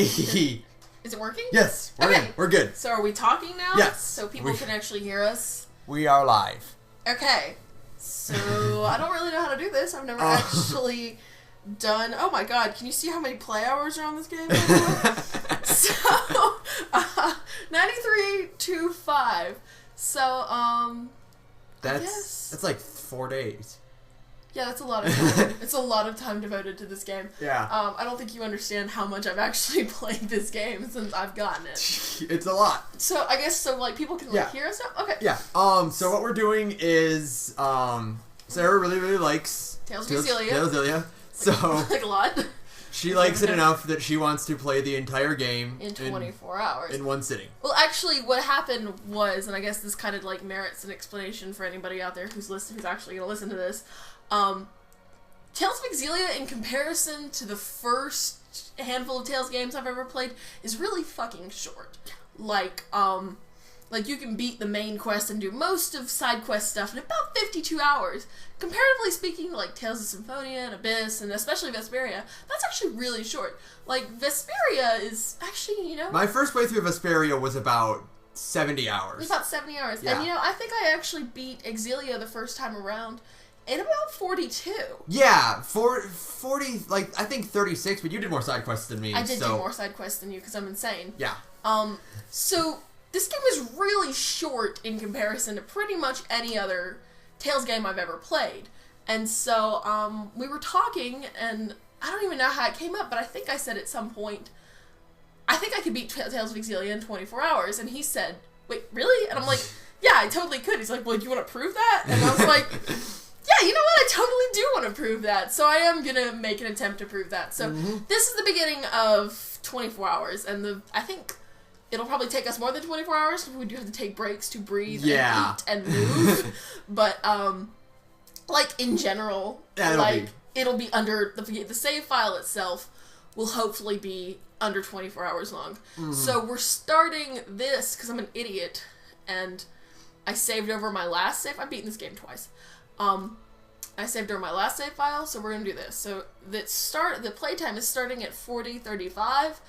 Hey! Is it working? Yes, we're in. We're good. So are we talking now? Yes. So people can actually hear us? We are live. Okay. So I don't really know how to do this. I've never actually done... Oh my god, can you see how many play hours are on this game? So, 93.25. So, That's like 4 days. Yeah, that's a lot of time. It's a lot of time devoted to this game. Yeah. I don't think you understand how much I've actually played this game since I've gotten it. It's a lot. So I guess like people can hear us now. Okay. Yeah. So what we're doing is Sarah really likes Tales of Xillia. Xillia. So like a lot. She likes it enough that she wants to play the entire game in 24 hours. In one sitting. Well, actually, what happened was, and I guess this kind of like merits an explanation for anybody out there who's actually going to listen to this. Tales of Xillia, in comparison to the first handful of Tales games I've ever played, is really fucking short. Like you can beat the main quest and do most of side quest stuff in about 52 hours. Comparatively speaking, like Tales of Symphonia and Abyss, and especially Vesperia, that's actually really short. Like, Vesperia is actually, My first playthrough of Vesperia was about 70 hours. It was about 70 hours. Yeah. And, I think I actually beat Xillia the first time around in about 42. Yeah, 40, like, I think 36, but you did more side quests than me. I did do more side quests than you, because I'm insane. Yeah. So, this game is really short in comparison to pretty much any other Tales game I've ever played. And so, we were talking, and I don't even know how it came up, but I think I said at some point, I think I could beat Tales of Xillia in 24 hours, and he said, wait, really? And I'm like, yeah, I totally could. He's like, well, do you want to prove that? And I was like... Yeah, you know what? I totally do want to prove that. So I am going to make an attempt to prove that. So this is the beginning of 24 hours. And I think it'll probably take us more than 24 hours. We do have to take breaks to breathe and eat and move. But, like, in general, it'll be under... The save file itself will hopefully be under 24 hours long. So we're starting this, because I'm an idiot, and I saved over my last save. I've beaten this game twice. I saved over my last save file, so we're gonna do this. So the playtime is starting at 40:35.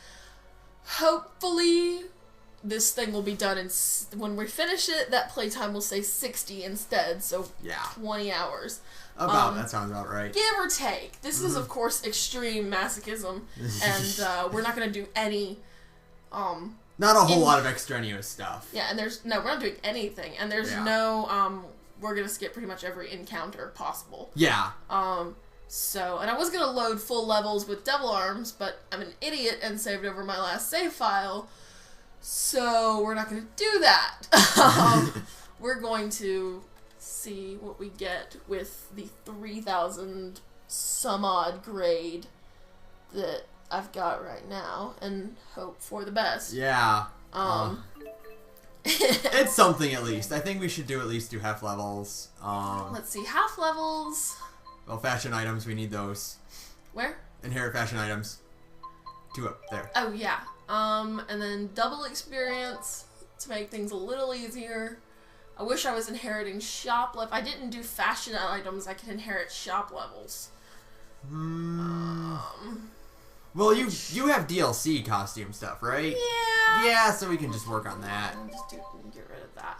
Hopefully, this thing will be done when we finish it. That playtime will say 60 instead, so 20 hours. That sounds about right. Give or take. This is, of course, extreme masochism, and we're not gonna do any. Not a whole lot of extraneous stuff. Yeah, and we're not doing anything, and there's no we're gonna skip pretty much every encounter possible. Yeah. So, and I was gonna load full levels with Devil Arms, but I'm an idiot and saved over my last save file, so we're not gonna do that. We're going to see what we get with the 3,000 some odd grade that I've got right now, and hope for the best. Yeah. It's something at least. I think we should at least do half levels. Let's see, half levels. Well, fashion items, we need those. Where? Inherit fashion items. 2 up there. Oh yeah. And then double experience to make things a little easier. I wish I was inheriting shop level. I didn't do fashion items. I could inherit shop levels. Well, you have DLC costume stuff, right? Yeah. Yeah, so we can just work on that. Just get rid of that.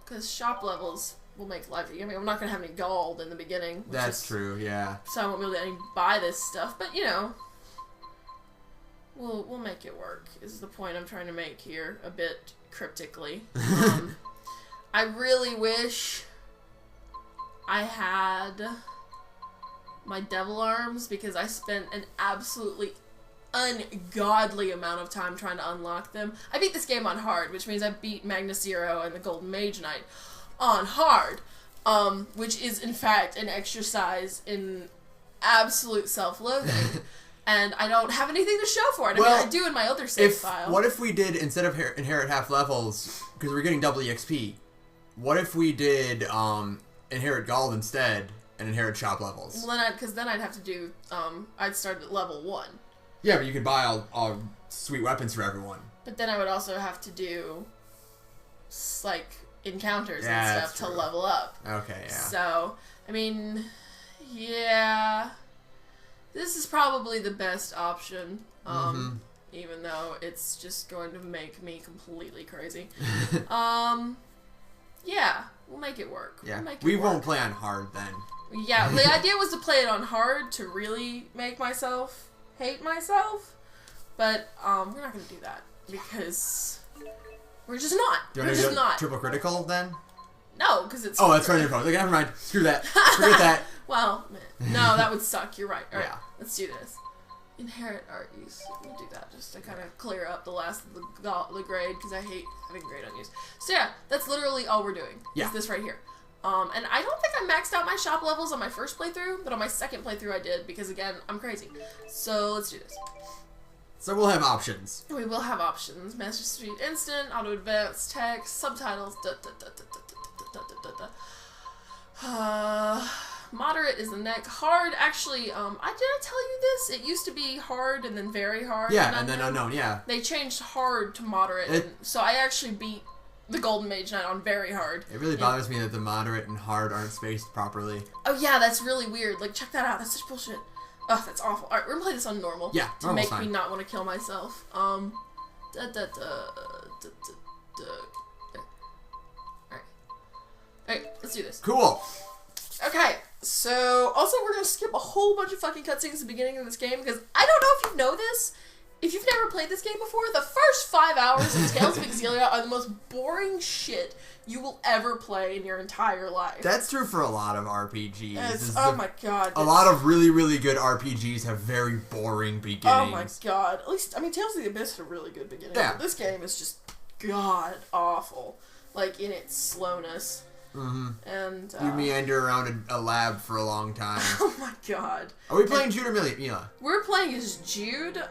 Because shop levels will make life. I mean, I'm not gonna have any gold in the beginning. That's true. Yeah. So I won't be able to buy this stuff, but we'll make it work. Is the point I'm trying to make here a bit cryptically. I really wish I had my Devil Arms, because I spent an absolutely ungodly amount of time trying to unlock them. I beat this game on hard, which means I beat Magnus Zero and the Golden Mage Knight on hard, which is in fact an exercise in absolute self-loathing. And I don't have anything to show for it. I mean, I do in my other save file. What if we did, instead of inherit half levels, because we're getting double EXP, what if we did inherit gold instead and inherit shop levels? Well, then I'd have to do, I'd start at level 1. Yeah, but you could buy all sweet weapons for everyone. But then I would also have to do, like, encounters and stuff to level up. Okay, yeah. So, I mean, yeah. This is probably the best option, even though it's just going to make me completely crazy. Yeah, we'll make it work. Yeah, we won't play on hard then. Yeah, the idea was to play it on hard to really make myself hate myself, but we're not going to do that because we're just not. We're just not. Triple critical then? No, because it's... Oh, that's right. Okay, never mind. Screw that. Forget that. Well, no, that would suck. You're right. All right, yeah. Let's do this. Inherit art use. We'll do that just to kind of clear up the last of the grade because I hate having grade on use. So yeah, that's literally all we're doing. Yeah. Is this right here. And I don't think I maxed out my shop levels on my first playthrough, but on my second playthrough I did because, again, I'm crazy. So let's do this. So we'll have options. We will have options. Master Speed Instant, Auto Advanced, Text, Subtitles, moderate is the neck. Hard, actually, I didn't tell you this. It used to be hard and then very hard. Yeah, and then unknown, yeah. They changed hard to moderate, and so I actually beat the Golden Mage Knight on very hard. It really bothers me that the moderate and hard aren't spaced properly. Oh yeah, that's really weird. Like, check that out. That's such bullshit. Oh, that's awful. Alright, we're gonna play this on normal. Yeah, to make me not want to kill myself. Alright. Alright, let's do this. Cool. Okay, so also we're gonna skip a whole bunch of fucking cutscenes at the beginning of this game because I don't know if you know this. If you've never played this game before, the first 5 hours of Tales of Xillia are the most boring shit you will ever play in your entire life. That's true for a lot of RPGs. Oh my god. A lot of really, really good RPGs have very boring beginnings. Oh my god. At least, I mean, Tales of the Abyss had a really good beginning. Yeah. But this game is just god awful. Like, in its slowness. And you meander around a lab for a long time. Oh my god. Are we playing Jude or Mila? We're playing as Jude,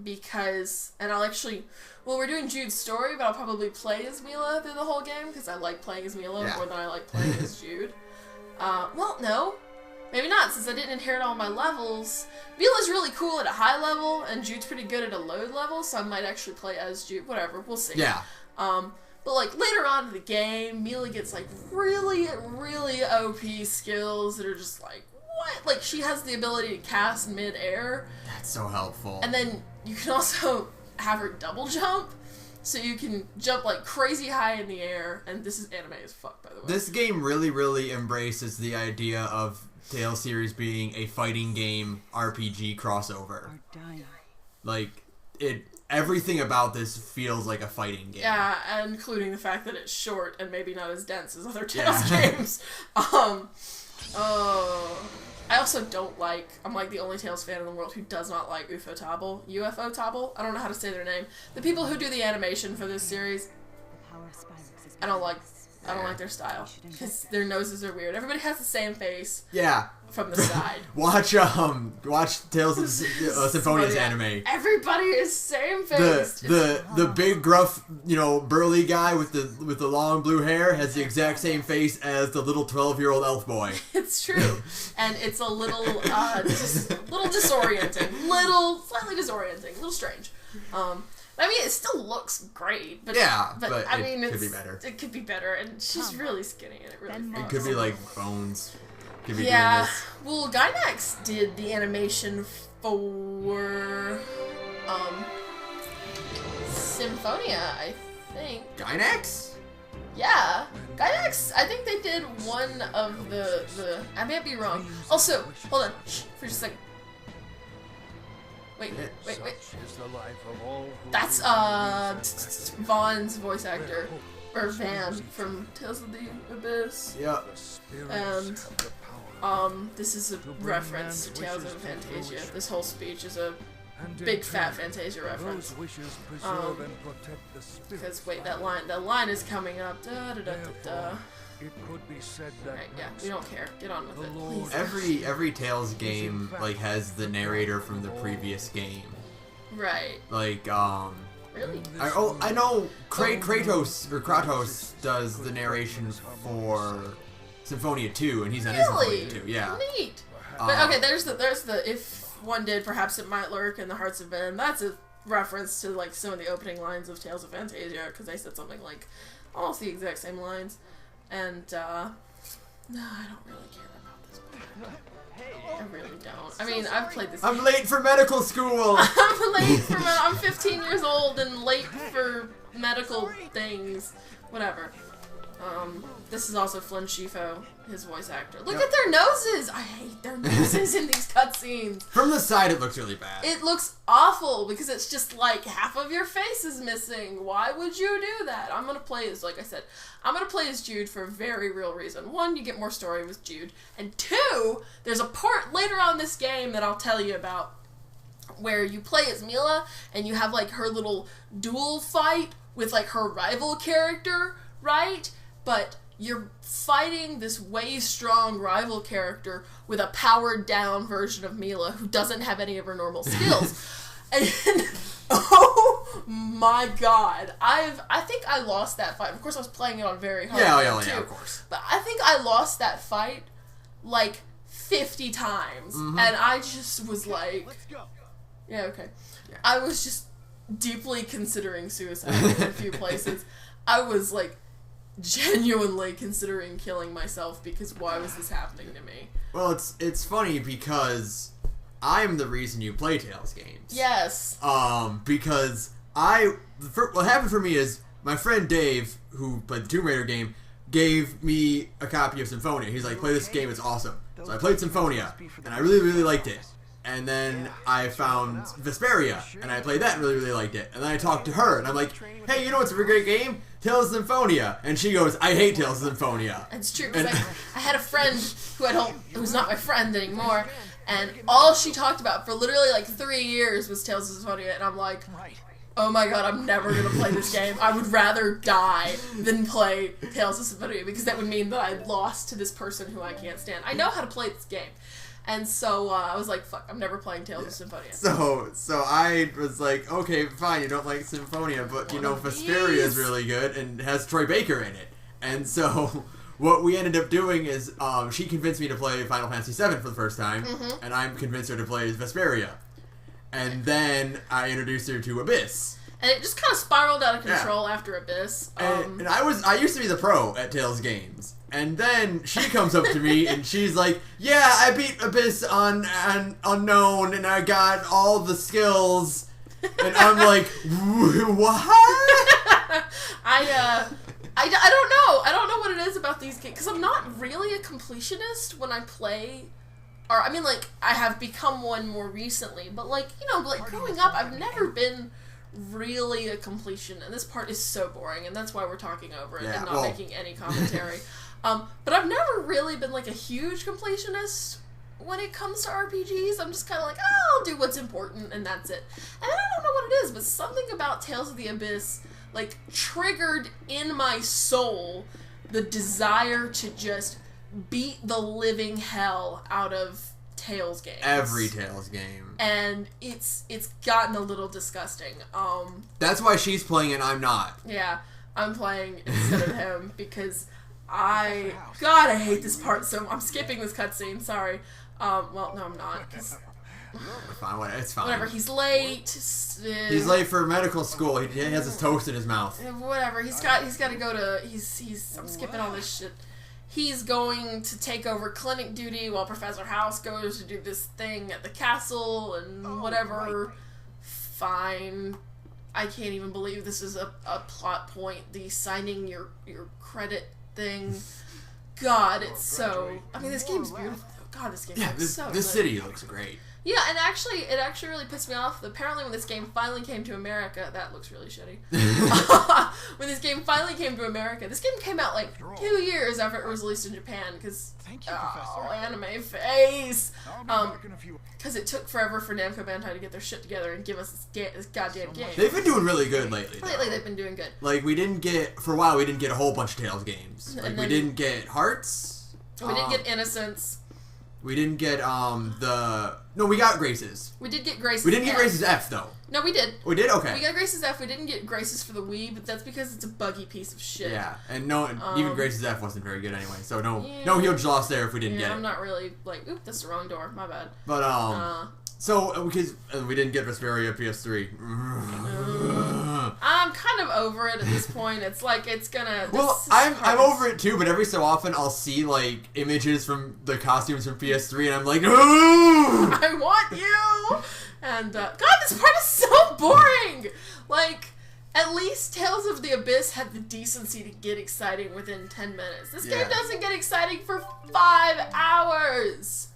because, and I'll actually, well, we're doing Jude's story, but I'll probably play as Mila through the whole game, because I like playing as Mila more than I like playing as Jude. Well, no. Maybe not, since I didn't inherit all my levels. Mila's really cool at a high level, and Jude's pretty good at a low level, so I might actually play as Jude. Whatever, we'll see. Yeah. But, like, later on in the game, Mila gets, like, really, really OP skills that are just like, what? Like, she has the ability to cast mid-air. That's so helpful. And then you can also have her double jump, so you can jump, like, crazy high in the air. And this is anime as fuck, by the way. This game really, really embraces the idea of Tales series being a fighting game RPG crossover. Like, everything about this feels like a fighting game. Yeah, and including the fact that it's short and maybe not as dense as other Tales games. I also don't like, I'm like the only Tales fan in the world who does not like UFO Table. I don't know how to say their name. The people who do the animation for this series, I don't like their style. Because their noses are weird. Everybody has the same face. Yeah. From the side. Watch Tales of Symphonia's anime. Everybody is same face. The big gruff, burly guy with the long blue hair has the exact same face as the little 12-year-old elf boy. It's true. And it's a little disorienting. Slightly disorienting. A little strange. I mean, it still looks great, but I mean, it could be better. It could be better, and she's really skinny, and it really. It could be like Bones. Yeah. Well, Gynax did the animation for Symphonia, I think. Gynax? Yeah, Gynax. I think they did one of the. I may be wrong. Also, hold on, for just a second. Wait. That's Vaughn's voice actor, or Van from Tales of the Abyss. Yeah. And this is a reference to Tales of Fantasia. This whole speech is a big fat Fantasia reference. Because wait, that line is coming up. Da da da da da. It could be said that right, yeah, we don't care. Get on with it, please. Every Tales game has the narrator from the previous game. Right. Like Really? I know Kratos does the narration for Symphonia 2, and he's on his Symphonia 2. Yeah. Neat. But okay, there's the if one did, perhaps it might lurk in the hearts of men. That's a reference to like some of the opening lines of Tales of Fantasia, because they said something like almost the exact same lines. And no, I don't really care about I really don't. I mean, I've played this. I'm late for medical school. I'm late for. I'm 15 years old and late for medical things. Whatever. This is also Flynn Schifo, his voice actor. Look at their noses! I hate their noses in these cutscenes. From the side, it looks really bad. It looks awful because it's just like half of your face is missing. Why would you do that? I'm gonna play as, like I said, I'm gonna play as Jude for a very real reason. One, you get more story with Jude. And two, there's a part later on in this game that I'll tell you about where you play as Mila and you have like her little duel fight with like her rival character, right? But you're fighting this way strong rival character with a powered down version of Mila who doesn't have any of her normal skills. And oh my god. I think I lost that fight. Of course I was playing it on very hard too. Yeah, of course. But I think I lost that fight like 50 times. And I just was like, yeah, okay. Yeah. I was just deeply considering suicide in a few places. I was like genuinely considering killing myself because why was this happening to me? Well, it's funny because I'm the reason you play Tales games. Yes. Because what happened for me is my friend Dave, who played the Tomb Raider game, gave me a copy of Symphonia. He's like, play this game, it's awesome. So I played Symphonia, and I really, really liked it. And then I found Vesperia, and I played that and really, really liked it. And then I talked to her, and I'm like, hey, you know what's a great game? Tales of Symphonia. And she goes, I hate Tales of Symphonia. It's true, because I had a friend who's not my friend anymore, and all she talked about for literally like 3 years was Tales of Symphonia, and I'm like, oh my god, I'm never going to play this game. I would rather die than play Tales of Symphonia, because that would mean that I lost to this person who I can't stand. I know how to play this game. And so I was like, fuck, I'm never playing Tales of Symphonia. So I was like, okay, fine, you don't like Symphonia, but you know, Vesperia is really good and has Troy Baker in it. And so what we ended up doing is she convinced me to play Final Fantasy VII for the first time, and I convinced her to play Vesperia. And then I introduced her to Abyss. And it just kind of spiraled out of control after Abyss. And I used to be the pro at Tales games. And then she comes up to me and she's like, yeah, I beat Abyss on Unknown and I got all the skills. And I'm like, what? I don't know. I don't know what it is about these games. Because I'm not really a completionist when I play. Or, I mean, like, I have become one more recently. But, like, you know, like, growing up, I've never been really a completion. And this part is so boring. And that's why we're talking over it and not making any commentary. But I've never really been, like, a huge completionist when it comes to RPGs. I'm just kind of like, oh, I'll do what's important, and that's it. And I don't know what it is, but something about Tales of the Abyss, like, triggered in my soul the desire to just beat the living hell out of Tales games. Every Tales game. And it's gotten a little disgusting. That's why she's playing and I'm not. Yeah, I'm playing instead of him, because God, I hate this part, so I'm skipping this cutscene, sorry. Well, no, I'm not. It's fine, it's fine. Whatever, he's late. He's late for medical school. He has his toast in his mouth. Whatever, he's got to go to, I'm skipping all this shit. He's going to take over clinic duty while Professor House goes to do this thing at the castle and whatever. Fine. I can't even believe this is a plot point. The signing your credit thing. God, it's so... I mean, this game's beautiful. God, this game looks so good. This city looks great. Yeah, and actually, it actually really pissed me off. Apparently, when this game finally came to America... That looks really shitty. When this game finally came to America, this game came out like 2 years after it was released in Japan, because... anime face! Because it took forever for Namco Bandai to get their shit together and give us this goddamn game. They've been doing really good lately. Lately, they've been doing good. Like, for a while, we didn't get a whole bunch of Tales games. Like, we didn't get Hearts. We didn't get Innocence. We didn't get, No, we got Graces. We did get Graces. We didn't get Graces F, though. No, we did. We did? Okay. We got Graces F. We didn't get Graces for the Wii, but that's because it's a buggy piece of shit. Yeah, and even Graces F wasn't very good anyway, so no huge loss there if we didn't get it. I'm not really, like, oop, that's the wrong door, my bad. But, so, because we didn't get Vesperia PS3. I'm I'm kind of over it at this point. It's like it's gonna. Well, I'm over it too, but every so often I'll see like images from the costumes from PS3, and I'm like, ooh! I want you. And God, this part is so boring. Like, at least Tales of the Abyss had the decency to get exciting within 10 minutes. This game doesn't get exciting for 5 hours.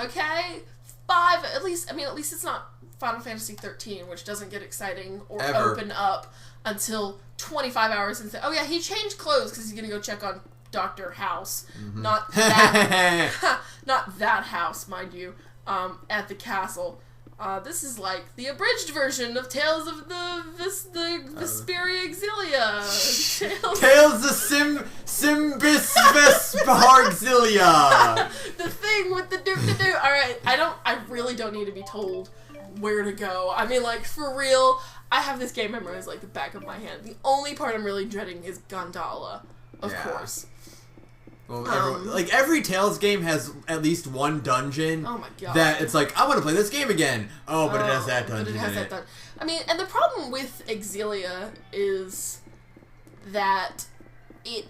Okay, 5 at least. I mean, at least it's not Final Fantasy 13, which doesn't get exciting or open up until 25 hours into. Oh yeah, he changed clothes because he's gonna go check on Dr. House. Mm-hmm. Not that, not that house, mind you. At the castle. This is like the abridged version of Tales of the Vesperia Xillia. Tales of Simbis Vespar Xillia. The thing with the doop-de-doo. Alright, I really don't need to be told where to go. I mean, like, for real, I have this game memorized like the back of my hand. The only part I'm really dreading is Gondola, of course. Well, like every Tales game has at least one dungeon. Oh my god! That it's like I want to play this game again. Oh, but it has that dungeon in it. I mean, and the problem with Xillia is that it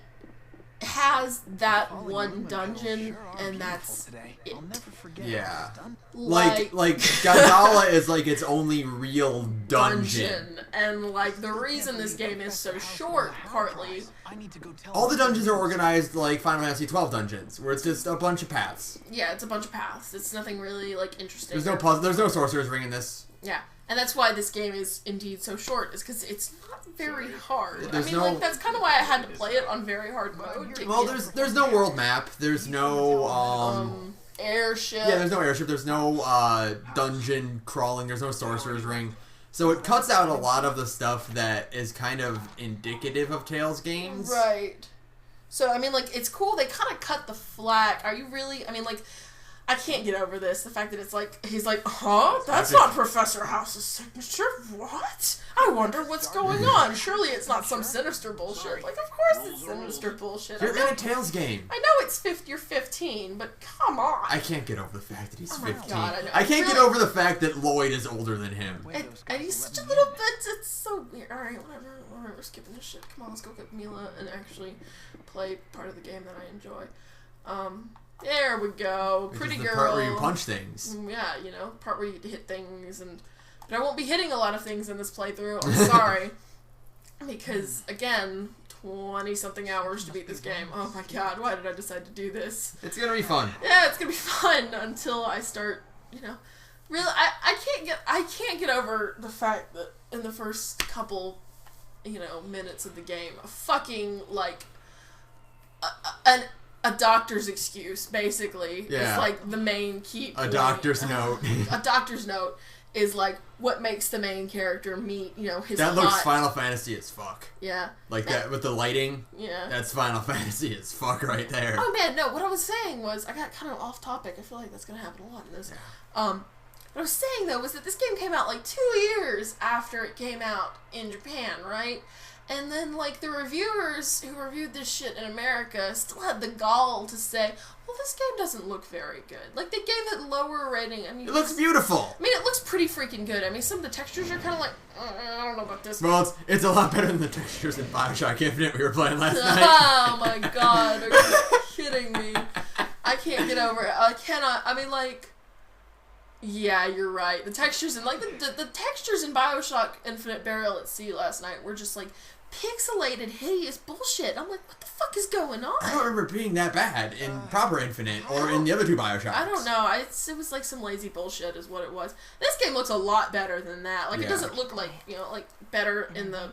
has that one dungeon, and that's it. Yeah. Like Gondola is like its only real dungeon. And like the reason this game is so short, partly. All the dungeons are organized like Final Fantasy 12 dungeons, where it's just a bunch of paths. Yeah, it's a bunch of paths. It's nothing really like interesting. There's no puzzle. There's no sorcerer's ring in this. Yeah. And that's why this game is indeed so short, is because it's not very hard. There's like, that's kind of why I had to play it on very hard mode. Well, there's no world map. There's no, airship. Yeah, there's no airship. There's no, dungeon crawling. There's no sorcerer's ring. So it cuts out a lot of the stuff that is kind of indicative of Tales games. Right. So, I mean, like, it's cool. They kind of cut the flack. Are you really... I mean, like... I can't get over this. The fact that it's like, he's like, huh? That's not Professor House's signature. What? I wonder what's going on. Surely it's not some sinister bullshit. Like, of course it's sinister bullshit. You're in a Tales game. I know you're 15, but come on. I can't get over the fact that he's 15. God, I can't get over the fact that Lloyd is older than him. And he's such a little bit, it's so weird. Alright, whatever, we're skipping this shit. Come on, let's go get Mila and actually play part of the game that I enjoy. There we go. Pretty girl. The part where you punch things. Yeah, you know, part where you hit things, but I won't be hitting a lot of things in this playthrough. I'm sorry, because again, 20-something hours to beat this game. Oh my god, why did I decide to do this? It's gonna be fun. Yeah, it's gonna be fun until I start. You know, really, I can't get over the fact that in the first couple, minutes of the game, a fucking like a doctor's excuse, basically, is like the main key point. A doctor's note. A doctor's note is like what makes the main character meet, his That looks Final Fantasy as fuck. Yeah. Like that with the lighting. Yeah. That's Final Fantasy as fuck right there. Oh man, no, what I was saying was, I got kind of off topic. I feel like that's going to happen a lot in this. What I was saying though was that this game came out like 2 years after it came out in Japan, right? And then, like, the reviewers who reviewed this shit in America still had the gall to say, well, this game doesn't look very good. Like, they gave it lower rating. I mean, it looks beautiful. I mean, it looks pretty freaking good. I mean, some of the textures are kind of like, I don't know about this. Well, it's a lot better than the textures in Bioshock Infinite we were playing last night. Oh, my God. Are you kidding me? I can't get over it. I cannot. I mean, like... Yeah, you're right. The textures and like the textures in Bioshock Infinite Burial at Sea last night were just like pixelated, hideous bullshit. I'm like, what the fuck is going on? I don't remember being that bad in proper Infinite or in the other two Bioshocks. I don't know. It was like some lazy bullshit is what it was. This game looks a lot better than that. Like it doesn't look like like better in the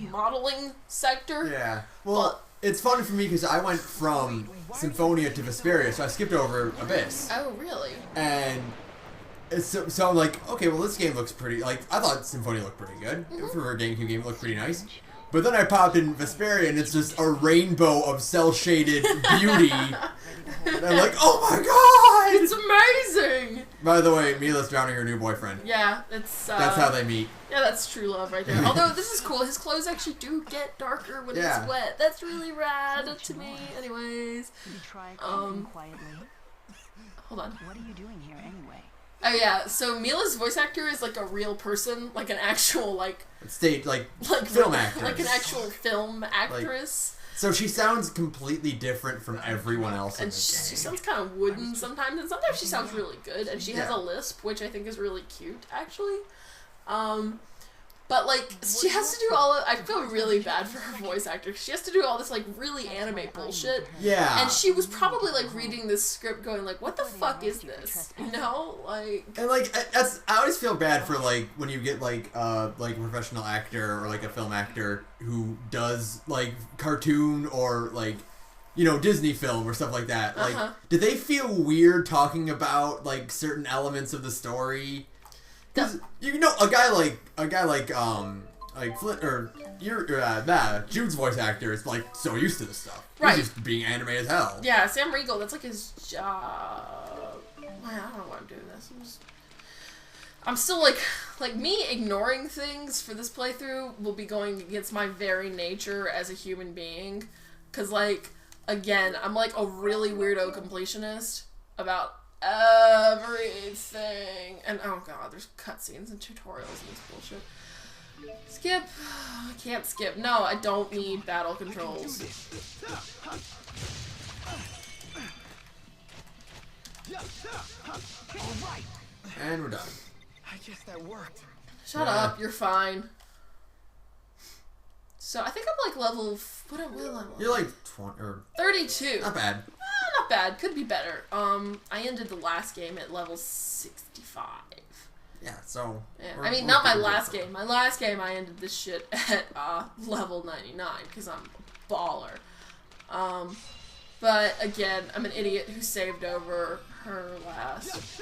modeling sector. Yeah. Well, it's funny for me because I went from Symphonia to Vesperia, so I skipped over Abyss. Oh, really? And so I'm like, okay, well this game looks pretty, like, I thought Symphonia looked pretty good. For a GameCube game, it looked pretty nice. But then I popped in Vesperia and it's just a rainbow of cel-shaded beauty. And I'm like, oh my god! It's amazing! By the way, Mila's drowning her new boyfriend. Yeah, it's... That's how they meet. Yeah, that's true love right there. Although, this is cool. His clothes actually do get darker when it's wet. That's really rad to me. Anyways. Quietly. Hold on. What are you doing here anyway? Oh yeah, so Mila's voice actor is like a real person, like an actual stage film actress, like an actual film actress. So she sounds completely different from everyone else in And the game. she sounds kind of wooden sometimes, and sometimes she sounds really good. And she has a lisp, which I think is really cute, actually. But like she has to do I feel really bad for her voice actor. She has to do all this like really anime bullshit. Yeah. And she was probably like reading this script, going like, "What the fuck is this?" You know, like. And like I always feel bad for like when you get like a professional actor or like a film actor who does like cartoon or like Disney film or stuff like that. Like, do they feel weird talking about like certain elements of the story? Because a guy like Flint or Jude's voice actor is like so used to this stuff. Right. He's just being anime as hell. Yeah, Sam Riegel, that's like his job. I don't know why I'm doing this. I'm still like me ignoring things for this playthrough will be going against my very nature as a human being. Cause like, again, I'm like a really weirdo completionist about everything. And oh god, there's cutscenes and tutorials and this bullshit. Skip. I can't skip. No, I don't need battle controls. And we're done. I guess that worked. Shut up, you're fine. So I think I'm like level. What level? You're like 20 or 32. not bad. Not bad. Could be better. I ended the last game at level 65. Yeah. So. Yeah. I mean, not my last game. My last game, I ended this shit at level 99 because I'm a baller. But again, I'm an idiot who saved over her last.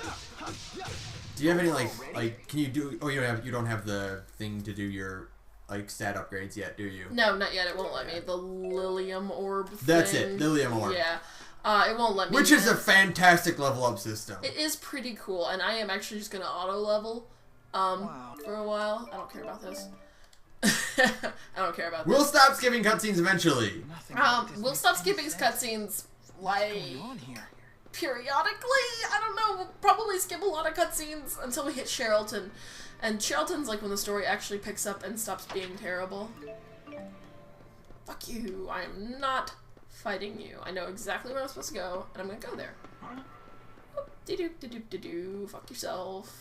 Do you have any like? Can you do? Oh, you don't have the thing to do your like stat upgrades yet, do you? No, not yet. It won't let me. The Lilium Orb thing. That's it. Lilium Orb. Yeah. It won't let me. Which is a fantastic level up system. It is pretty cool, and I am actually just gonna auto level for a while. I don't care about this. I don't care about this. We'll stop skipping cutscenes eventually. We'll stop skipping cutscenes like periodically. I don't know. We'll probably skip a lot of cutscenes until we hit Sherrilton. And Sherrilton's like when the story actually picks up and stops being terrible. Fuck you. I am not fighting you. I know exactly where I'm supposed to go, and I'm gonna go there. Do-do-do-do-do-do. Fuck yourself.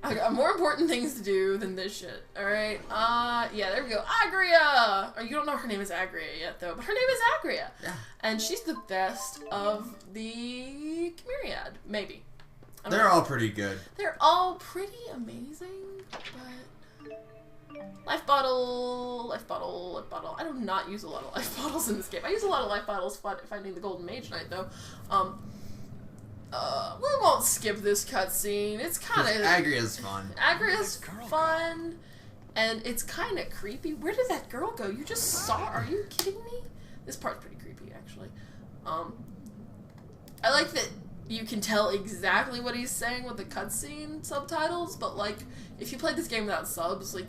I got more important things to do than this shit. Alright? Yeah, there we go. Agria! Or you don't know her name is Agria yet, though, but her name is Agria. Yeah. And she's the best of the Chimeriad. Maybe. They're all pretty good. They're all pretty amazing, but... Life bottle, life bottle, life bottle. I do not use a lot of life bottles in this game. I use a lot of life bottles finding the Golden Mage Knight, though. We won't skip this cutscene. It's kind of... Agria's fun. Agria's fun, and it's kind of creepy. Where did that girl go? You just saw her. Are you kidding me? This part's pretty creepy, actually. I like that you can tell exactly what he's saying with the cutscene subtitles, but, like, if you played this game without subs, like,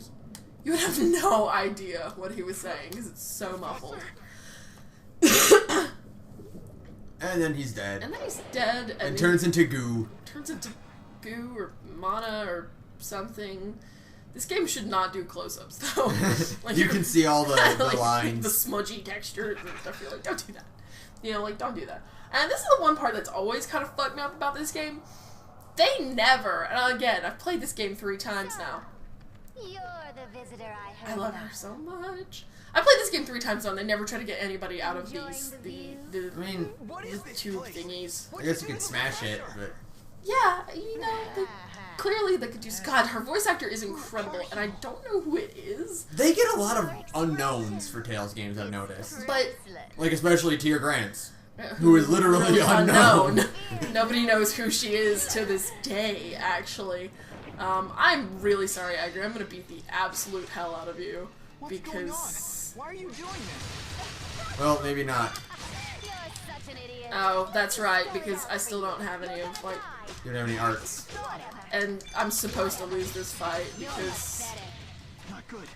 you would have no idea what he was saying, because it's so muffled. And then he's dead. And then he's dead. And turns into goo. Turns into goo or mana or something. This game should not do close-ups, though. Like, you can see all the like, lines. The smudgy textures and stuff. You're like, don't do that. You know, like, don't do that. And this is the one part that's always kind of fucked me up about this game. They never, and again, I've played this game 3 times now. You're the visitor I heard I love about. her so much. I played this game 3 times now, and they never try to get anybody out of these, the I mean, tube thingies. I guess you could smash it, but... Yeah, you know, clearly they could do... God, her voice actor is incredible, and I don't know who it is. They get a lot of unknowns for Tales games, I've noticed. But... Like, especially Tia Grants, who is literally unknown. Nobody knows who she is to this day, actually. I'm really sorry, Agri. I'm gonna beat the absolute hell out of you. Because... Why are you doing this? Well, maybe not. You're such an idiot. Oh, that's right, because I still don't have any of, like... You don't have any arts. And I'm supposed to lose this fight, because... Not good.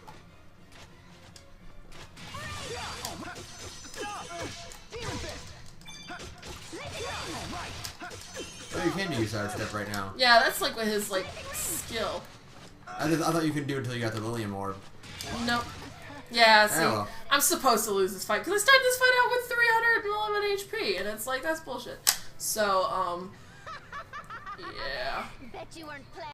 Oh, you can use sidestep right now. Yeah, that's like with his like skill. I thought you could do it until you got the Lilium Orb. Nope. Yeah, see, well. I'm supposed to lose this fight because I started this fight out with 311 HP, and it's like that's bullshit. So, yeah. Bet you weren't planning.